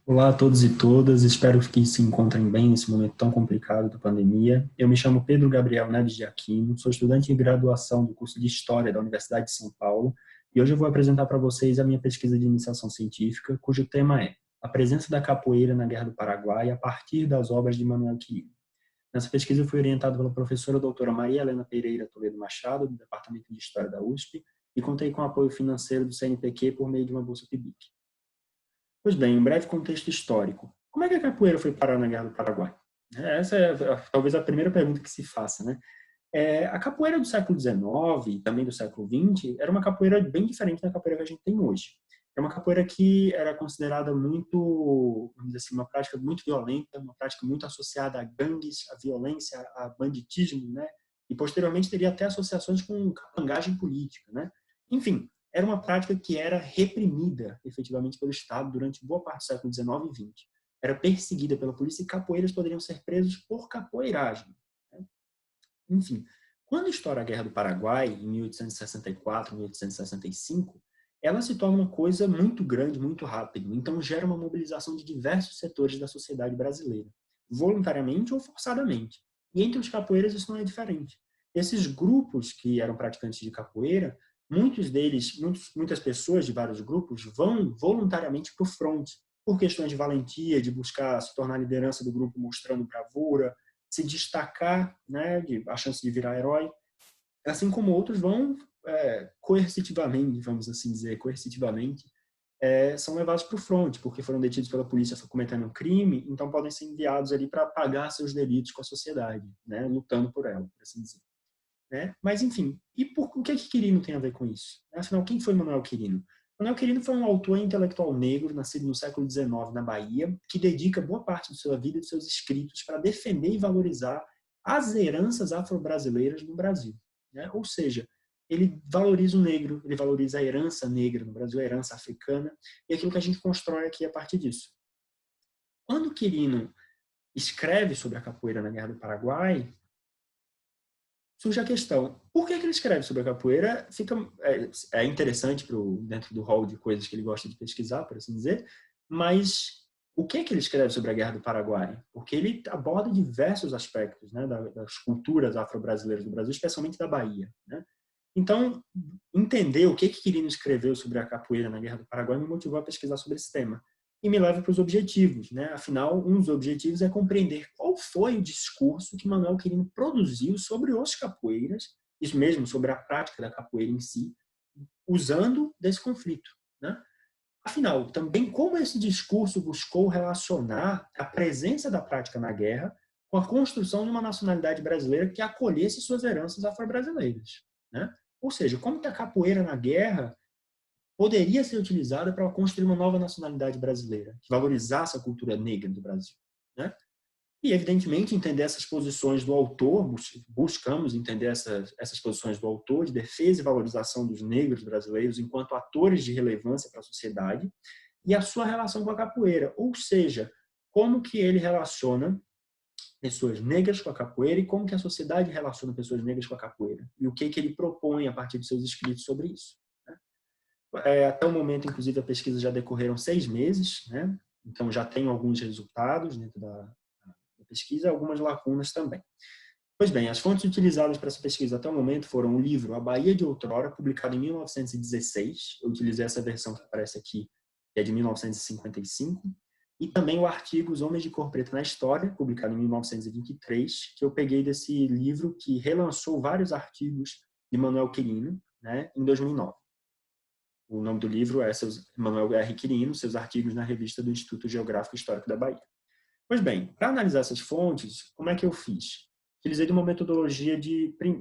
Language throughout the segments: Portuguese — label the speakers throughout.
Speaker 1: Olá a todos e todas, espero que se encontrem bem nesse momento tão complicado da pandemia. Eu me chamo Pedro Gabriel Neves de Aquino, sou estudante de graduação do curso de História da Universidade de São Paulo e hoje eu vou apresentar para vocês a minha pesquisa de iniciação científica, cujo tema é A Presença da Capoeira na Guerra do Paraguai a partir das obras de Manuel Quirino. Nessa pesquisa eu fui orientado pela professora doutora Maria Helena Pereira Toledo Machado, do Departamento de História da USP, e contei com o apoio financeiro do CNPq por meio de uma bolsa PIBIC. Pois bem, um breve contexto histórico. Como é que a capoeira foi parar na Guerra do Paraguai? Essa é talvez a primeira pergunta que se faça, né? A capoeira do século XIX e também do século XX era uma capoeira bem diferente da capoeira que a gente tem hoje. É uma capoeira que era considerada muito, vamos dizer assim, uma prática muito violenta, uma prática muito associada a gangues, a violência, a banditismo, né? E posteriormente teria até associações com capangagem política, né? Enfim, era uma prática que era reprimida efetivamente pelo Estado durante boa parte do século XIX e XX. Era perseguida pela polícia e capoeiras poderiam ser presos por capoeiragem. Né? Enfim, quando estoura a Guerra do Paraguai, em 1864, 1865, ela se torna uma coisa muito grande, muito rápido. Então gera uma mobilização de diversos setores da sociedade brasileira, voluntariamente ou forçadamente. E entre os capoeiras isso não é diferente. Esses grupos que eram praticantes de capoeira, muitos deles, muitas pessoas de vários grupos vão voluntariamente para o fronte, por questões de valentia, de buscar se tornar a liderança do grupo mostrando bravura, se destacar, né, a chance de virar herói, assim como outros vão coercitivamente, vamos assim dizer, coercitivamente, são levados para o fronte, porque foram detidos pela polícia cometendo um crime, então podem ser enviados ali para pagar seus delitos com a sociedade, né, lutando por ela, por assim dizer. Né? Mas, enfim, o que Quirino tem a ver com isso? Afinal, quem foi Manuel Quirino? Manuel Quirino foi um autor intelectual negro, nascido no século XIX na Bahia, que dedica boa parte de sua vida e de seus escritos para defender e valorizar as heranças afro-brasileiras no Brasil. Né? Ou seja, ele valoriza o negro, ele valoriza a herança negra no Brasil, a herança africana, e aquilo que a gente constrói aqui a partir disso. Quando Quirino escreve sobre a capoeira na Guerra do Paraguai, surge a questão, por que ele escreve sobre a capoeira? É interessante dentro do rol de coisas que ele gosta de pesquisar, por assim dizer, mas o que ele escreve sobre a Guerra do Paraguai? Porque ele aborda diversos aspectos, né, das culturas afro-brasileiras do Brasil, especialmente da Bahia. Né? Então, entender o que Quirino escreveu sobre a capoeira na Guerra do Paraguai me motivou a pesquisar sobre esse tema. E me leva para os objetivos. Né? Afinal, um dos objetivos é compreender qual foi o discurso que Manuel Quirino produziu sobre os capoeiras, isso mesmo, sobre a prática da capoeira em si, usando desse conflito. Né? Afinal, também como esse discurso buscou relacionar a presença da prática na guerra com a construção de uma nacionalidade brasileira que acolhesse suas heranças afro-brasileiras. Né? Ou seja, como que a capoeira na guerra poderia ser utilizada para construir uma nova nacionalidade brasileira, que valorizasse a cultura negra do Brasil. Né? E, evidentemente, entender essas posições do autor, buscamos entender essas posições do autor de defesa e valorização dos negros brasileiros enquanto atores de relevância para a sociedade e a sua relação com a capoeira, ou seja, como que ele relaciona pessoas negras com a capoeira e como que a sociedade relaciona pessoas negras com a capoeira e o que ele propõe a partir de seus escritos sobre isso. Né? Até o momento, inclusive, a pesquisa já decorreram 6 meses, né? Então já tem alguns resultados dentro da pesquisa, algumas lacunas também. Pois bem, as fontes utilizadas para essa pesquisa até o momento foram o livro A Bahia de Outrora, publicado em 1916, eu utilizei essa versão que aparece aqui, que é de 1955, e também o artigo Os Homens de Cor Preta na História, publicado em 1923, que eu peguei desse livro que relançou vários artigos de Manuel Quirino, né, em 2009. O nome do livro é Manuel R. Quirino, seus artigos na revista do Instituto Geográfico e Histórico da Bahia. Pois bem, para analisar essas fontes, como é que eu fiz? Utilizei de uma metodologia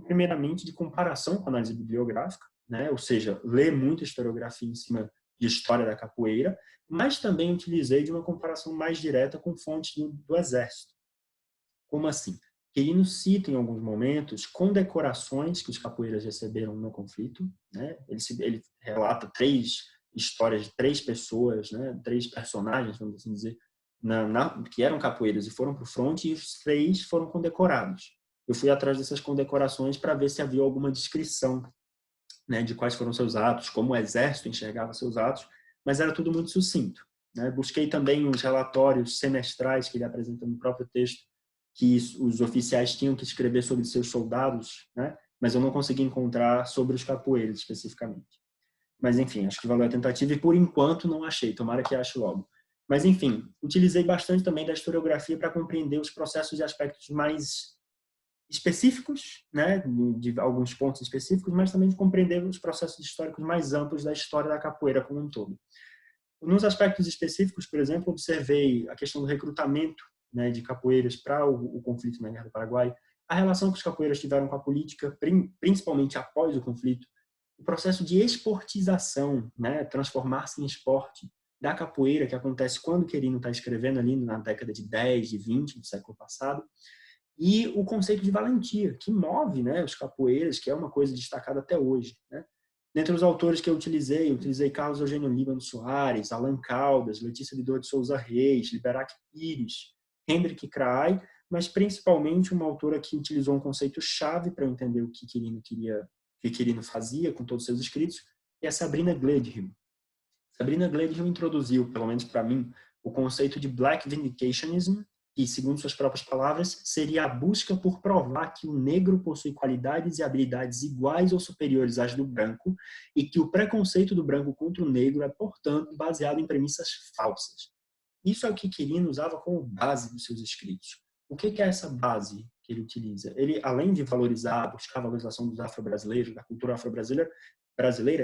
Speaker 1: primeiramente, de comparação com análise bibliográfica, né? Ou seja, ler muita historiografia em cima de história da capoeira, mas também utilizei de uma comparação mais direta com fontes do Exército. Como assim? Quirino cita em alguns momentos condecorações que os capoeiras receberam no conflito. Né? Ele relata 3 histórias de 3 pessoas, né? 3 personagens, vamos assim dizer, que eram capoeiras e foram para o fronte, e os 3 foram condecorados. Eu fui atrás dessas condecorações para ver se havia alguma descrição, né, de quais foram seus atos, como o exército enxergava seus atos, mas era tudo muito sucinto. né? Busquei também os relatórios semestrais que ele apresenta no próprio texto, que os oficiais tinham que escrever sobre seus soldados, né? Mas eu não consegui encontrar sobre os capoeiras especificamente. Mas, enfim, acho que valeu a tentativa e, por enquanto, não achei. Tomara que ache logo. Mas, enfim, utilizei bastante também da historiografia para compreender os processos e aspectos mais específicos, né, de alguns pontos específicos, mas também de compreender os processos históricos mais amplos da história da capoeira como um todo. Nos aspectos específicos, por exemplo, observei a questão do recrutamento, né, de capoeiras para o conflito na Guerra do Paraguai, a relação que os capoeiras tiveram com a política, principalmente após o conflito, o processo de esportização, né, transformar-se em esporte da capoeira, que acontece quando Querino está escrevendo ali na década de 10, de 20 do século passado, e o conceito de valentia, que move, né, os capoeiras, que é uma coisa destacada até hoje, né? Dentre os autores que eu utilizei Carlos Eugênio Líbano Soares, Alan Caldas, Letícia Lidor de Souza Reis, Liberac Pires, Hendrik Kraai, mas principalmente uma autora que utilizou um conceito-chave para entender o que Quirino fazia com todos os seus escritos, é a Sabrina Gledhill. Sabrina Gledhill introduziu, pelo menos para mim, o conceito de Black Vindicationism, que, segundo suas próprias palavras, seria a busca por provar que o negro possui qualidades e habilidades iguais ou superiores às do branco e que o preconceito do branco contra o negro é, portanto, baseado em premissas falsas. Isso é o que Quirino usava como base dos seus escritos. O que é essa base que ele utiliza? Ele, além de buscar a valorização dos afro-brasileiros, da cultura afro-brasileira,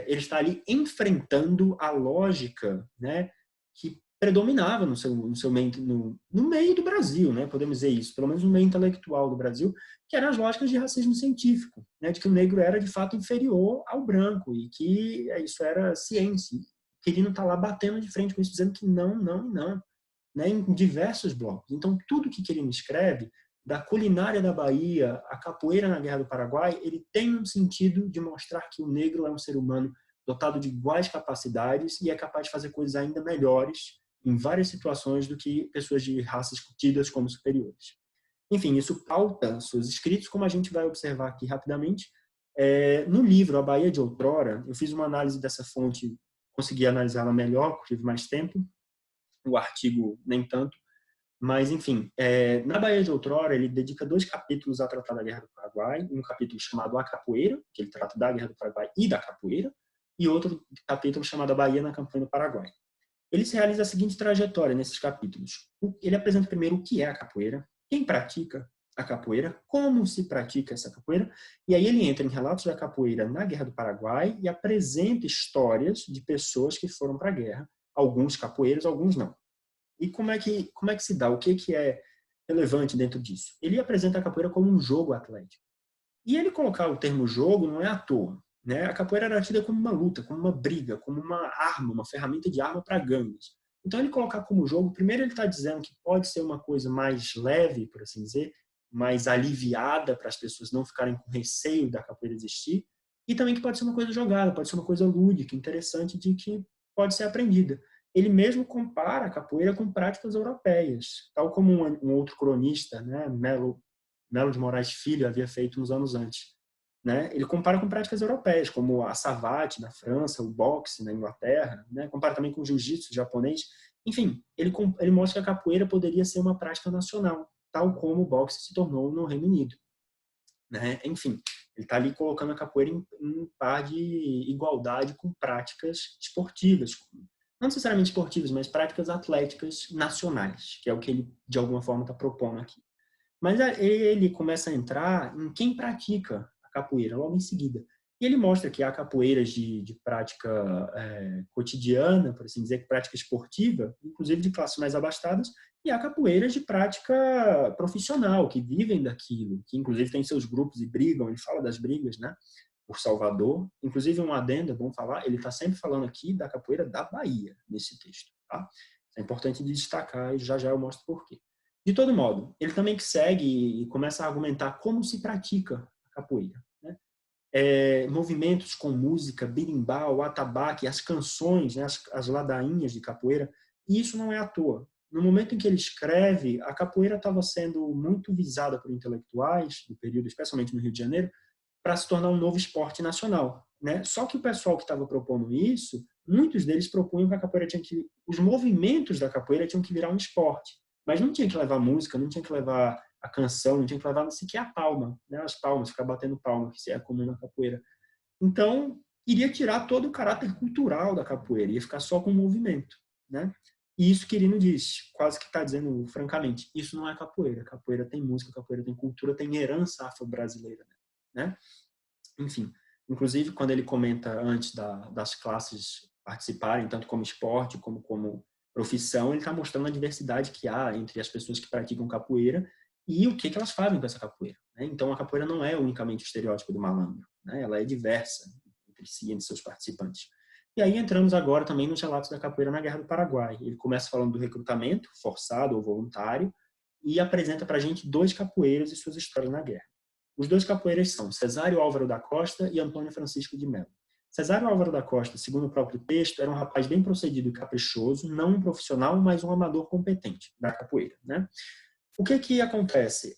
Speaker 1: ele está ali enfrentando a lógica, né, que predominava no meio do Brasil, né, podemos dizer isso, pelo menos no meio intelectual do Brasil, que eram as lógicas de racismo científico, né, de que o negro era de fato inferior ao branco e que isso era ciência. Quirino está lá batendo de frente com isso, dizendo que não, não e não, né, em diversos blocos. Então, tudo que Quirino escreve, da culinária da Bahia, a capoeira na Guerra do Paraguai, ele tem um sentido de mostrar que o negro é um ser humano dotado de iguais capacidades e é capaz de fazer coisas ainda melhores em várias situações do que pessoas de raças tidas como superiores. Enfim, isso pauta seus escritos, como a gente vai observar aqui rapidamente. No livro A Bahia de Outrora, eu fiz uma análise dessa fonte, consegui analisá-la melhor, porque tive mais tempo, o artigo nem tanto, mas, enfim, na Bahia de Outrora, ele dedica 2 capítulos a tratar da Guerra do Paraguai, um capítulo chamado A Capoeira, que ele trata da Guerra do Paraguai e da capoeira, e outro capítulo chamado A Bahia na Campanha do Paraguai. Ele se realiza a seguinte trajetória nesses capítulos. Ele apresenta primeiro o que é a capoeira, quem pratica a capoeira, como se pratica essa capoeira, e aí ele entra em relatos da capoeira na Guerra do Paraguai e apresenta histórias de pessoas que foram para a guerra, alguns capoeiros, alguns não. E como é que se dá? O que é relevante dentro disso? Ele apresenta a capoeira como um jogo atlético. E ele colocar o termo jogo não é à toa, né? A capoeira era tida como uma luta, como uma briga, como uma arma, uma ferramenta de arma para gangues. Então, ele colocar como jogo, primeiro ele está dizendo que pode ser uma coisa mais leve, por assim dizer, mais aliviada para as pessoas não ficarem com receio da capoeira existir, e também que pode ser uma coisa jogada, pode ser uma coisa lúdica, interessante, de que pode ser aprendida. Ele mesmo compara a capoeira com práticas europeias, tal como um outro cronista, né, Melo de Moraes Filho, havia feito uns anos antes. Né? Ele compara com práticas europeias, como a savate na França, o boxe na Inglaterra, né? Compara também com o jiu-jitsu japonês. Enfim, ele mostra que a capoeira poderia ser uma prática nacional, tal como o boxe se tornou no Reino Unido. Né? Enfim, ele está ali colocando a capoeira em par de igualdade com práticas esportivas, não necessariamente esportivas, mas práticas atléticas nacionais, que é o que ele, de alguma forma, está propondo aqui. Mas ele começa a entrar em quem pratica a capoeira logo em seguida. E ele mostra que há capoeiras de prática cotidiana, por assim dizer, prática esportiva, inclusive de classes mais abastadas, e há capoeiras de prática profissional, que vivem daquilo, que inclusive têm seus grupos e brigam, ele fala das brigas, né? Por Salvador. Inclusive, um adendo, é bom falar, ele está sempre falando aqui da capoeira da Bahia, nesse texto. Tá? É importante destacar e já eu mostro por quê. De todo modo, ele também segue e começa a argumentar como se pratica a capoeira. Né? Movimentos com música, berimbau, atabaque, as canções, né, as ladainhas de capoeira, e isso não é à toa. No momento em que ele escreve, a capoeira estava sendo muito visada por intelectuais do período, especialmente no Rio de Janeiro, para se tornar um novo esporte nacional. Né? Só que o pessoal que estava propondo isso muitos deles propunham que a capoeira tinha que... Os movimentos da capoeira tinham que virar um esporte. Mas não tinha que levar música, não tinha que levar a canção, não tinha que levar sequer a palma, né? As palmas, ficar batendo palma, que é comum na capoeira. Então, iria tirar todo o caráter cultural da capoeira, ia ficar só com o movimento, né? E isso Quirino diz, quase que está dizendo francamente, isso não é capoeira. Capoeira tem música, capoeira tem cultura, tem herança afro-brasileira, né? Enfim, inclusive quando ele comenta antes das classes participarem, tanto como esporte como profissão, ele está mostrando a diversidade que há entre as pessoas que praticam capoeira e o que elas fazem com essa capoeira, né? Então a capoeira não é unicamente o estereótipo do malandro, né? Ela é diversa entre si, entre seus participantes. E aí entramos agora também nos relatos da capoeira na Guerra do Paraguai. Ele começa falando do recrutamento, forçado ou voluntário, e apresenta para a gente 2 capoeiros e suas histórias na guerra. Os 2 capoeiras são Cesário Álvaro da Costa e Antônio Francisco de Mello. Cesário Álvaro da Costa, segundo o próprio texto, era um rapaz bem procedido e caprichoso, não um profissional, mas um amador competente da capoeira, né? O que acontece?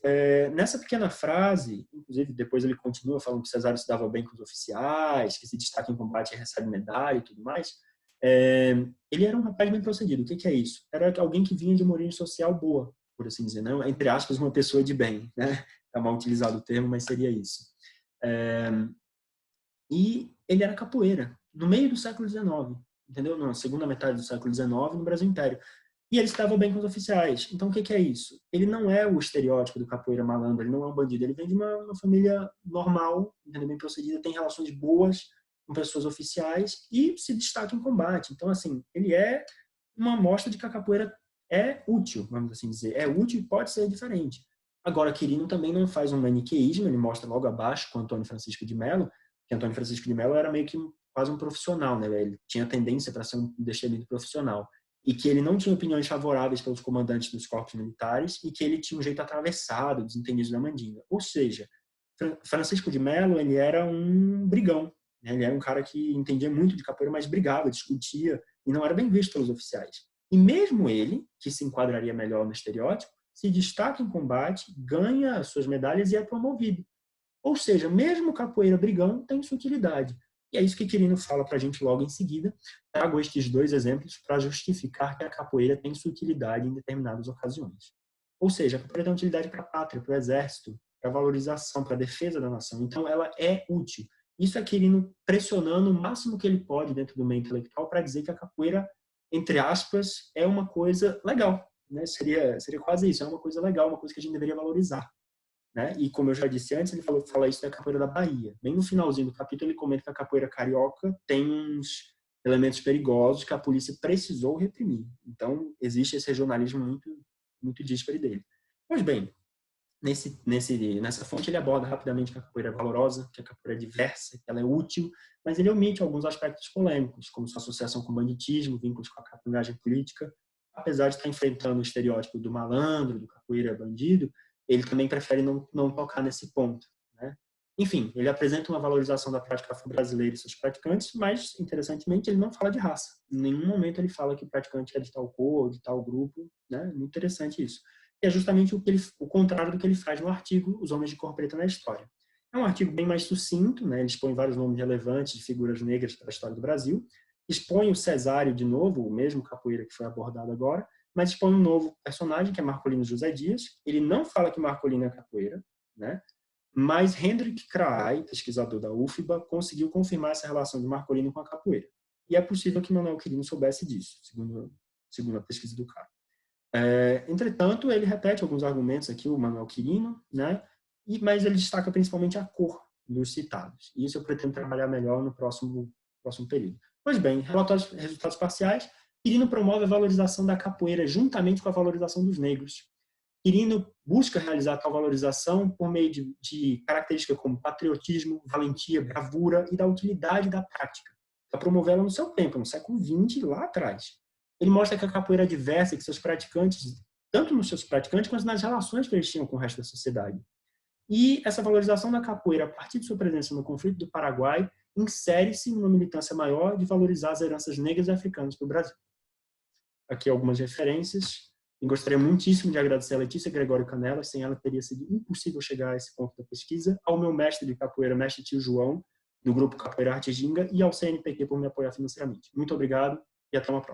Speaker 1: Nessa pequena frase, inclusive depois ele continua falando que Cesário se dava bem com os oficiais, que se destaca em combate e recebe medalha e tudo mais. Ele era um rapaz bem procedido. O que é isso? Era alguém que vinha de uma origem social boa, por assim dizer, não? Entre aspas, uma pessoa de bem, né? Está mal utilizado o termo, mas seria isso. E ele era capoeira, no meio do século XIX, entendeu? Na segunda metade do século XIX, no Brasil Império. E ele estava bem com os oficiais. Então, o que é isso? Ele não é o estereótipo do capoeira malandro, ele não é um bandido. Ele vem de uma família normal, entendeu? Bem procedida, tem relações boas com pessoas oficiais e se destaca em combate. Então, assim, ele é uma amostra de que a capoeira é útil, vamos assim dizer. É útil e pode ser diferente. Agora, Quirino também não faz um maniqueísmo, ele mostra logo abaixo com Antônio Francisco de Mello, que Antônio Francisco de Mello era meio que quase um profissional, né? Ele tinha tendência para ser um destemido profissional. E que ele não tinha opiniões favoráveis pelos comandantes dos corpos militares e que ele tinha um jeito atravessado dos entendidos da mandinga. Ou seja, Francisco de Mello, ele era um brigão, né? Ele era um cara que entendia muito de capoeira, mas brigava, discutia e não era bem visto pelos oficiais. E mesmo ele, que se enquadraria melhor no estereótipo, se destaca em combate, ganha suas medalhas e é promovido. Ou seja, mesmo capoeira brigão tem sua utilidade. E é isso que Quirino fala para a gente logo em seguida. Trago estes 2 exemplos para justificar que a capoeira tem sua utilidade em determinadas ocasiões. Ou seja, a capoeira tem utilidade para a pátria, para o exército, para a valorização, para a defesa da nação. Então, ela é útil. Isso é Quirino pressionando o máximo que ele pode dentro do meio intelectual para dizer que a capoeira, entre aspas, é uma coisa legal, né? Seria quase isso, é uma coisa legal, uma coisa que a gente deveria valorizar. Né? E como eu já disse antes, ele fala isso da capoeira da Bahia. Bem no finalzinho do capítulo, ele comenta que a capoeira carioca tem uns elementos perigosos que a polícia precisou reprimir. Então, existe esse regionalismo muito díspare dele. Pois bem, nessa fonte ele aborda rapidamente que a capoeira é valorosa, que a capoeira é diversa, que ela é útil, mas ele omite alguns aspectos polêmicos, como sua associação com o banditismo, vínculos com a capinagem política. Apesar de estar enfrentando o estereótipo do malandro, do capoeira bandido, ele também prefere não tocar nesse ponto, né? Enfim, ele apresenta uma valorização da prática afro-brasileira e seus praticantes, mas, interessantemente, ele não fala de raça. Em nenhum momento ele fala que o praticante é de tal cor, de tal grupo, né? Muito interessante isso. E é justamente o contrário do que ele faz no artigo Os Homens de Cor Preta na História. É um artigo bem mais sucinto, né? Ele expõe vários nomes relevantes de figuras negras para a história do Brasil, expõe o Cesário de novo, o mesmo capoeira que foi abordado agora, mas expõe um novo personagem, que é Marcolino José Dias. Ele não fala que Marcolino é capoeira, né? Mas Hendrik Kraai, pesquisador da UFBA, conseguiu confirmar essa relação de Marcolino com a capoeira. E é possível que Manuel Quirino soubesse disso, segundo a pesquisa do cara. Entretanto, ele repete alguns argumentos aqui, o Manuel Quirino, né? Mas ele destaca principalmente a cor dos citados. E isso eu pretendo trabalhar melhor no próximo período. Pois bem, relatórios, resultados parciais. Quirino promove a valorização da capoeira juntamente com a valorização dos negros. Quirino busca realizar tal valorização por meio de características como patriotismo, valentia, bravura e da utilidade da prática, para promovê-la no seu tempo, no século XX, lá atrás. Ele mostra que a capoeira é diversa e que seus praticantes, tanto nos seus praticantes, quanto nas relações que eles tinham com o resto da sociedade. E essa valorização da capoeira, a partir de sua presença no conflito do Paraguai, insere-se numa militância maior de valorizar as heranças negras e africanas para o Brasil. Aqui algumas referências. E gostaria muitíssimo de agradecer a Letícia Gregório Canella, sem ela teria sido impossível chegar a esse ponto da pesquisa, ao meu mestre de capoeira, mestre Tio João, do Grupo Capoeira Arte Ginga e ao CNPq por me apoiar financeiramente. Muito obrigado e até uma próxima.